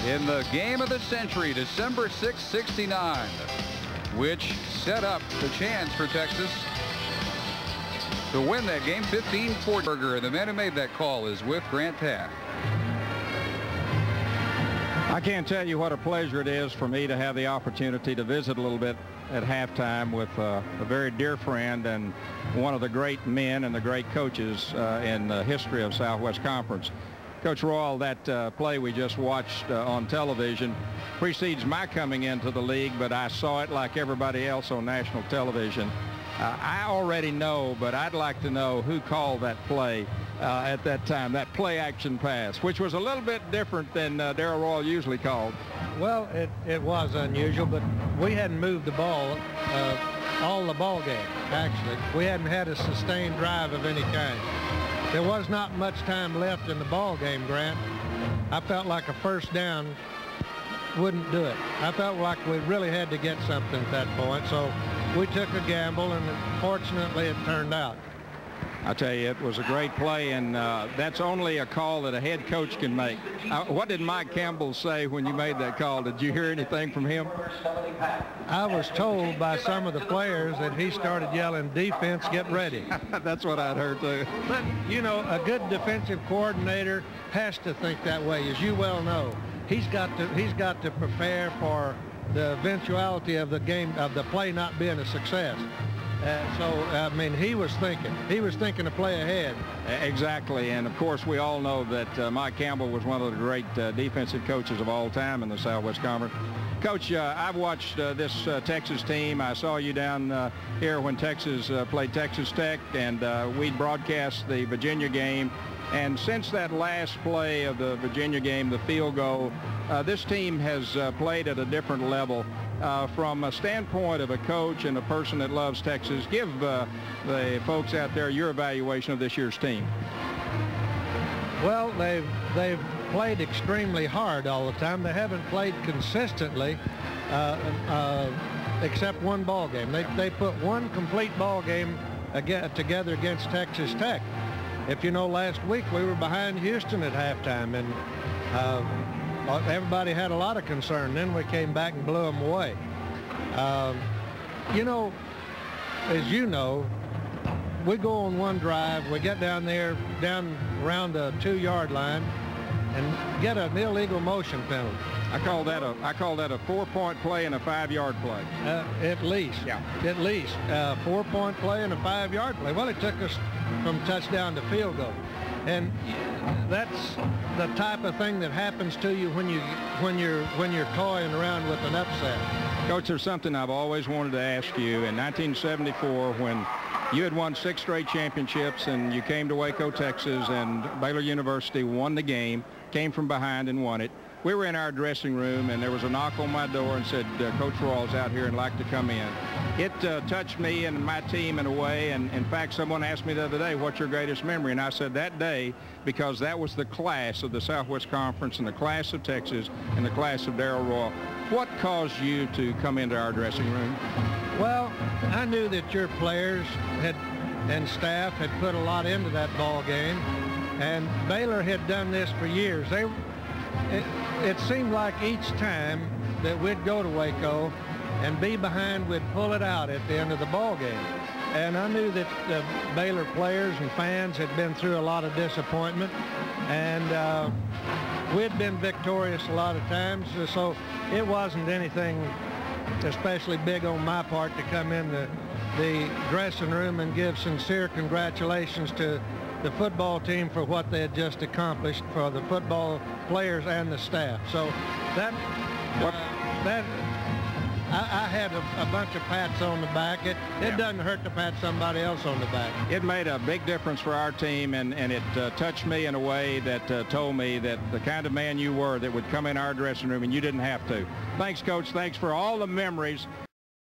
in the game of the century, December 6, '69, which set up the chance for Texas to win that game 15-14. And the man who made that call is with Grant Teaff. I can't tell you what a pleasure it is for me to have the opportunity to visit a little bit at halftime with a very dear friend and one of the great men and the great coaches in the history of Southwest Conference. Coach Royal, that play we just watched on television precedes my coming into the league, but I saw it like everybody else on national television. I already know, but I'd like to know who called that play at that time, that play-action pass, which was a little bit different than Darrell Royal usually called. Well, it was unusual, but we hadn't moved the ball all the ball game, actually. We hadn't had a sustained drive of any kind. There was not much time left in the ball game, Grant. I felt like a first down wouldn't do it. I felt like we really had to get something at that point, so we took a gamble, and fortunately it turned out. I tell you, it was a great play, and that's only a call that a head coach can make. What did Mike Campbell say when you made that call? Did you hear anything from him? I was told by some of the players that he started yelling, "Defense, get ready." That's what I'd heard too. But, you know, a good defensive coordinator has to think that way, as you well know. He's got to prepare for the eventuality of the game, of the play not being a success. So, I mean, he was thinking to play ahead. Exactly, and of course we all know that Mike Campbell was one of the great defensive coaches of all time in the Southwest Conference. Coach, I've watched this Texas team. I saw you down here when Texas played Texas Tech, and we broadcast the Virginia game. And since that last play of the Virginia game, the field goal, this team has played at a different level. From a standpoint of a coach and a person that loves Texas, give the folks out there your evaluation of this year's team. Well, they've played extremely hard all the time. They haven't played consistently except one ball game. They put one complete ball game together against Texas Tech. If you know, last week we were behind Houston at halftime, and everybody had a lot of concern. Then we came back and blew them away. You know, as you know, we go on one drive, we get down around the 2-yard line and get an illegal motion penalty. I call that a 4-point play and a 5-yard play. At least. Yeah. At least. 4-point play and a 5-yard play. Well, it took us from touchdown to field goal. And that's the type of thing that happens to you when you're toying around with an upset. Coach, there's something I've always wanted to ask you. In 1974, when you had won 6 straight championships and you came to Waco, Texas, and Baylor University won the game, came from behind and won it. We were in our dressing room, and there was a knock on my door and said, Coach Royal's out here and like to come in. It touched me and my team in a way, and in fact, someone asked me the other day, what's your greatest memory? And I said that day, because that was the class of the Southwest Conference and the class of Texas and the class of Darrell Royal. What caused you to come into our dressing room? Well, I knew that your players and staff had put a lot into that ball game, and Baylor had done this for years. It seemed like each time that we'd go to Waco and be behind, we'd pull it out at the end of the ball game. And I knew that the Baylor players and fans had been through a lot of disappointment, and we'd been victorious a lot of times, so it wasn't anything especially big on my part to come in the dressing room and give sincere congratulations to the football team for what they had just accomplished, for the football players and the staff. So I had a bunch of pats on the back. It doesn't hurt to pat somebody else on the back. It made a big difference for our team, and it touched me in a way that told me that the kind of man you were that would come in our dressing room and you didn't have to. Thanks, Coach. Thanks for all the memories.